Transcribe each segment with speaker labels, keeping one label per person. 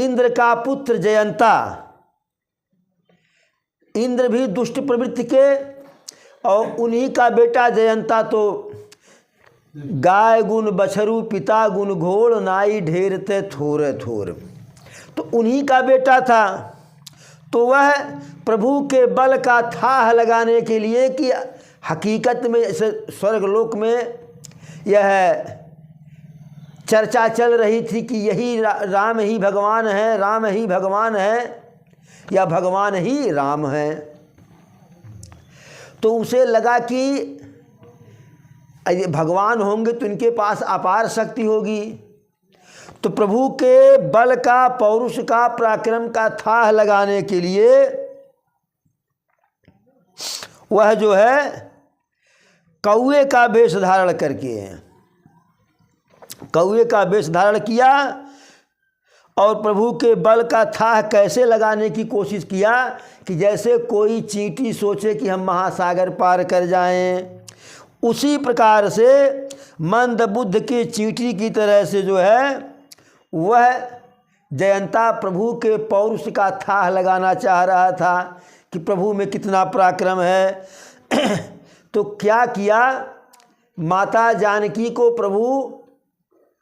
Speaker 1: इंद्र का पुत्र जयंता, इंद्र भी दुष्ट प्रवृत्ति के, और उन्हीं का बेटा जयंता तो गाय गुण बछरू पिता गुण घोड़ नाई ढेरते थोर थोर, तो उन्हीं का बेटा था। तो वह प्रभु के बल का थाह लगाने के लिए कि हकीकत में इस स्वर्गलोक में यह चर्चा चल रही थी कि यही राम ही भगवान है, राम ही भगवान है, या भगवान ही राम है। तो उसे लगा कि भगवान होंगे तो इनके पास अपार शक्ति होगी। तो प्रभु के बल का, पौरुष का, पराक्रम का थाह लगाने के लिए वह जो है कौवे का वेश धारण करके, कौवे का वेश धारण किया और प्रभु के बल का थाह कैसे लगाने की कोशिश किया कि जैसे कोई चींटी सोचे कि हम महासागर पार कर जाएं, उसी प्रकार से मंद बुद्ध की चींटी की तरह से जो है वह जयंता प्रभु के पौरुष का थाह लगाना चाह रहा था कि प्रभु में कितना पराक्रम है। तो क्या किया, माता जानकी को प्रभु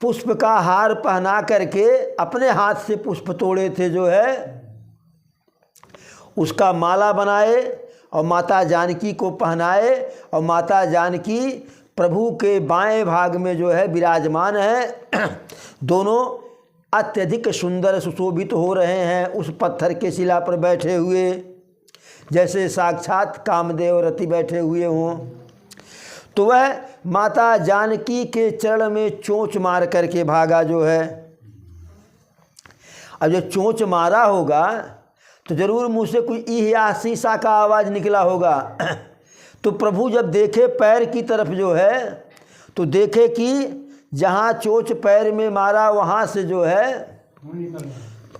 Speaker 1: पुष्प का हार पहना करके अपने हाथ से पुष्प तोड़े थे जो है उसका माला बनाए और माता जानकी को पहनाए, और माता जानकी प्रभु के बाएं भाग में जो है विराजमान है। दोनों अत्यधिक सुंदर सुशोभित हो रहे हैं उस पत्थर के शिला पर बैठे हुए, जैसे साक्षात कामदेव रति बैठे हुए हों। तो वह माता जानकी के चरण में चोंच मार करके भागा जो है। अब जब चोंच मारा होगा तो जरूर मुँह से कोई ईह या शीशा का आवाज़ निकला होगा। तो प्रभु जब देखे पैर की तरफ जो है तो देखे कि जहाँ चोंच पैर में मारा वहाँ से जो है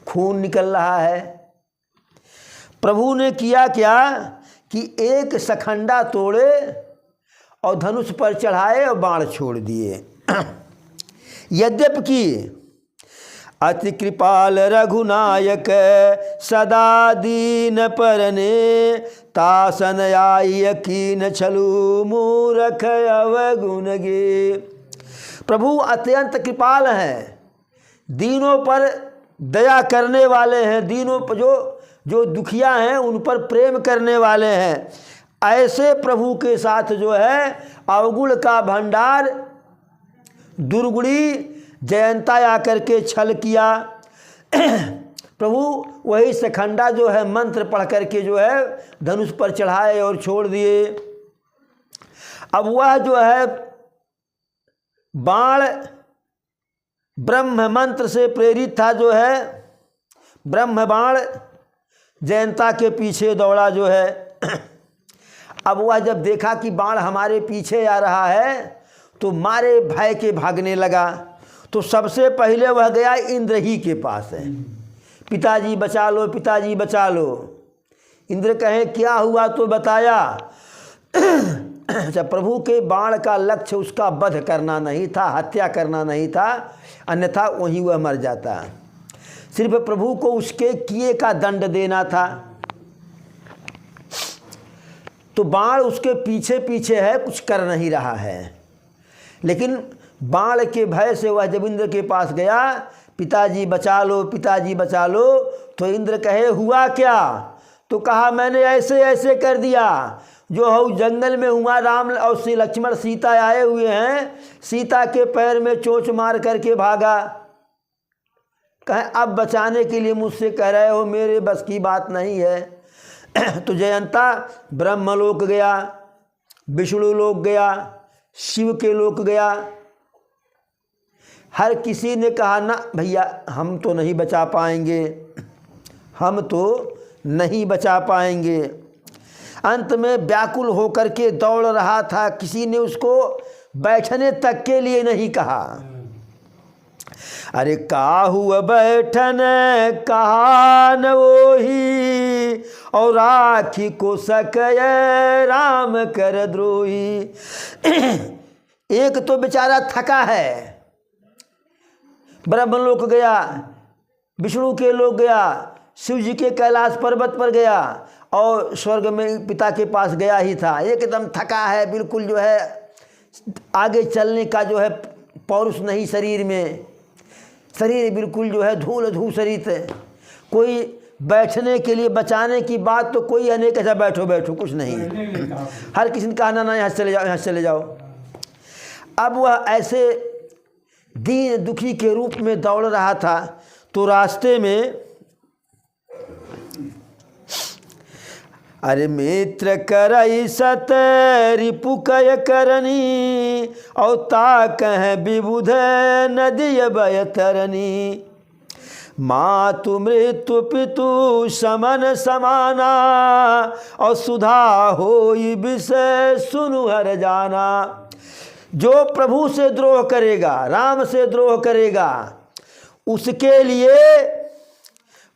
Speaker 1: खून निकल रहा है। प्रभु ने किया क्या कि एक सखंडा तोड़े और धनुष पर चढ़ाए और बाण छोड़ दिए। यद्यपि अति कृपाल रघुनायक सदा दीन परने, तासन आई यकीन छलू मूरख अवगुण गे। प्रभु अत्यंत कृपाल हैं, दीनों पर दया करने वाले हैं, दीनों पर जो दुखिया हैं उन पर प्रेम करने वाले हैं। ऐसे प्रभु के साथ जो है अवगुण का भंडार दुर्गुणी जयंता आकर के छल किया। प्रभु वही सखंडा जो है मंत्र पढ़ करके जो है धनुष पर चढ़ाए और छोड़ दिए। अब वह जो है बाण ब्रह्म मंत्र से प्रेरित था जो है, ब्रह्म बाण जयंता के पीछे दौड़ा जो है। अब वह जब देखा कि बाण हमारे पीछे आ रहा है तो मारे भय के भागने लगा। तो सबसे पहले वह गया इंद्र ही के पास है, पिताजी बचा लो, पिताजी बचा लो। इंद्र कहे क्या हुआ तो बताया। अच्छा, प्रभु के बाण का लक्ष्य उसका वध करना नहीं था, हत्या करना नहीं था, अन्यथा वहीं वह मर जाता। सिर्फ प्रभु को उसके किए का दंड देना था। तो बाण उसके पीछे पीछे है, कुछ कर नहीं रहा है, लेकिन बाण के भय से वह जब इंद्र के पास गया, पिताजी बचा लो, पिताजी बचा लो, तो इंद्र कहे हुआ क्या? तो कहा मैंने ऐसे ऐसे कर दिया, जो हो जंगल में हुआ, राम और श्री लक्ष्मण सीता आए हुए हैं, सीता के पैर में चोंच मार करके भागा। कहे अब बचाने के लिए मुझसे कह रहे हो, मेरे बस की बात नहीं है। तो जयंता ब्रह्मलोक गया, विष्णु लोक गया, शिव के लोक गया। हर किसी ने कहा ना भैया हम तो नहीं बचा पाएंगे, हम तो नहीं बचा पाएंगे। अंत में व्याकुल होकर के दौड़ रहा था, किसी ने उसको बैठने तक के लिए नहीं कहा। अरे काहू बैठन कहा न वही, और राखी को सकय राम कर द्रोही। एक तो बेचारा थका है, ब्रह्मलोक गया, विष्णु के लोक गया, शिव जी के कैलाश पर्वत पर गया और स्वर्ग में पिता के पास गया ही था। एकदम थका है, बिल्कुल जो है आगे चलने का जो है पौरुष नहीं शरीर में, शरीर बिल्कुल जो है धूल धूसरित है। कोई बैठने के लिए बचाने की बात तो कोई है नहीं, कैसा बैठो बैठो कुछ नहीं, हर किसी ने कहा ना यहाँ चले जाओ, यहाँ चले जाओ। अब वह ऐसे दीन दुखी के रूप में दौड़ रहा था तो रास्ते में अरे मित्र करई सत रिपु कय करनी औता कह विबुध नदी बयतरनी मातु मृत्यु पितु समन समाना और सुधा होई विषय सुनु हर जाना। जो प्रभु से द्रोह करेगा, राम से द्रोह करेगा, उसके लिए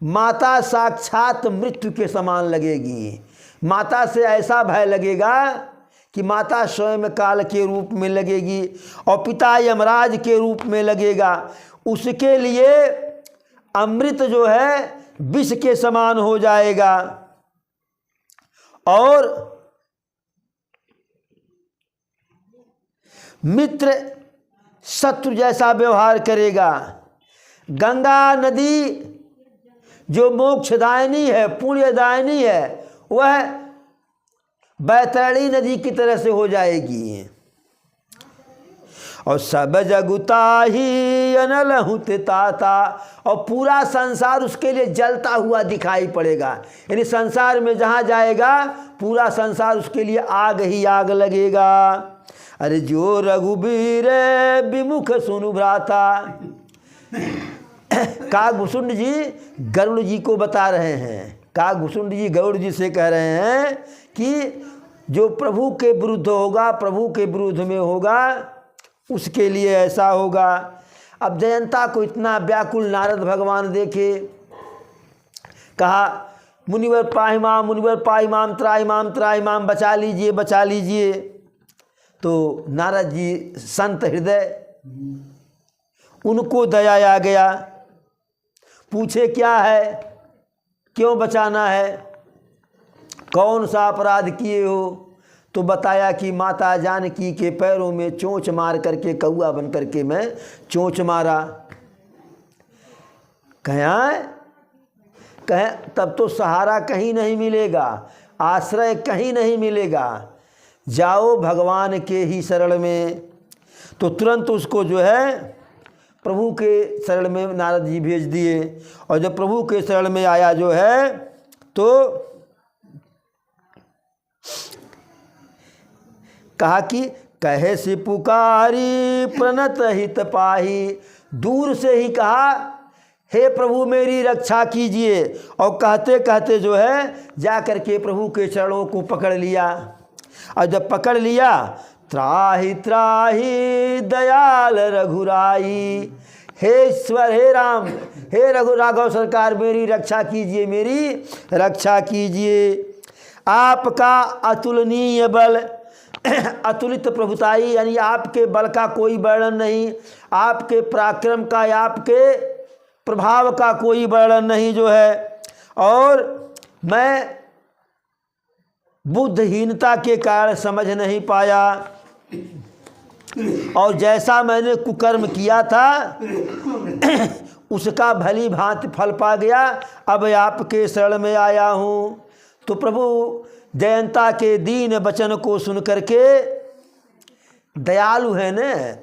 Speaker 1: माता साक्षात मृत्यु के समान लगेगी। माता से ऐसा भय लगेगा कि माता स्वयं काल के रूप में लगेगी और पिता यमराज के रूप में लगेगा। उसके लिए अमृत जो है विष के समान हो जाएगा और मित्र शत्रु जैसा व्यवहार करेगा। गंगा नदी जो मोक्षदायिनी है, पुण्यदायिनी है, वह बैतरणी नदी की तरह से हो जाएगी। और सब जगुता ही अनलहुत ताता, और पूरा संसार उसके लिए जलता हुआ दिखाई पड़ेगा। यानी संसार में जहाँ जाएगा पूरा संसार उसके लिए आग ही आग लगेगा। अरे जो रघुबीर विमुख सुनु भ्राता, काकभूषुंड जी गरुड़ जी को बता रहे हैं। काकभूषुंड जी गरुड़ जी से कह रहे हैं कि जो प्रभु के विरुद्ध होगा, प्रभु के विरुद्ध में होगा, उसके लिए ऐसा होगा। अब जयंता को इतना व्याकुल नारद भगवान देखे, कहा मुनिवर पाहिमाम, मुनिवर पाहिमाम, त्राहिमाम त्राहिमाम, बचा लीजिए बचा लीजिए। तो नारद जी संत हृदय, उनको दया आ गया, पूछे क्या है, क्यों बचाना है, कौन सा अपराध किए हो। तो बताया कि माता जानकी के पैरों में चोंच मार करके कौआ बन करके मैं चोंच मारा। कहें तब तो सहारा कहीं नहीं मिलेगा, आश्रय कहीं नहीं मिलेगा, जाओ भगवान के ही शरण में। तो तुरंत उसको जो है प्रभु के शरण में नारद जी भेज दिए। और जब प्रभु के शरण में आया जो है तो कहा कि कहे से पुकारी प्रणत हित पाही, दूर से ही कहा हे प्रभु मेरी रक्षा कीजिए। और कहते कहते जो है जा कर के प्रभु के चरणों को पकड़ लिया। और जब पकड़ लिया, त्राहि त्राहि दयाल रघुराई, हे ईश्वर हे राम हे रघु राघव सरकार मेरी रक्षा कीजिए, मेरी रक्षा कीजिए। आपका अतुलनीय बल, अतुलित प्रभुताई, यानी आपके बल का कोई वर्णन नहीं, आपके पराक्रम का, आपके प्रभाव का कोई वर्णन नहीं जो है। और मैं बुद्धिहीनता के कारण समझ नहीं पाया, और जैसा मैंने कुकर्म किया था उसका भली भांति फल पा गया। अब आपके शरण में आया हूँ। तो प्रभु जयंता के दीन वचन को सुन करके, दयालु है न,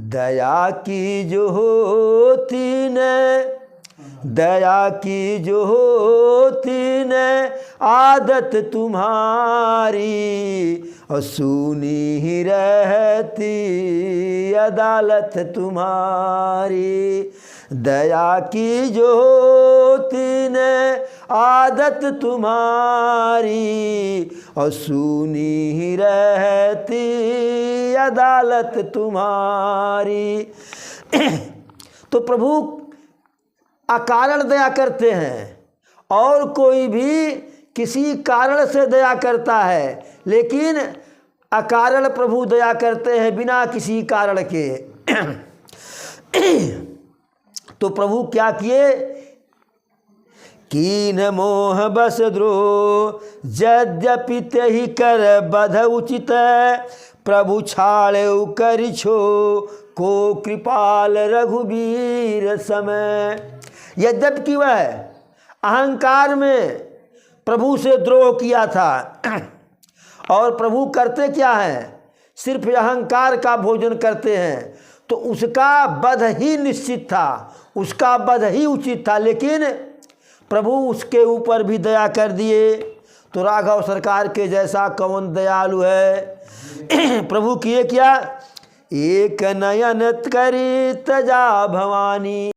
Speaker 1: दया की जो होती न, दया की जो होती न आदत तुम्हारी, और सुनी ही रहती अदालत तुम्हारी। दया की जो होती न आदत तुम्हारी, और सुनी ही रहती अदालत तुम्हारी। तो प्रभु अकारण दया करते हैं, और कोई भी किसी कारण से दया करता है, लेकिन अकारण प्रभु दया करते हैं बिना किसी कारण के। तो प्रभु क्या किए, कीन मोह बस द्रोह यद्यपि तेहि कर बध उचित, प्रभु छाड़े कर छो को कृपाल रघुबीर समय। यद्यपि वह अहंकार में प्रभु से द्रोह किया था, और प्रभु करते क्या हैं, सिर्फ अहंकार का भोजन करते हैं, तो उसका वध ही निश्चित था, उसका वध ही उचित था, लेकिन प्रभु उसके ऊपर भी दया कर दिए। तो राघव सरकार के जैसा कौन दयालु है। प्रभु किए क्या, एक नयन करी तजा भवानी।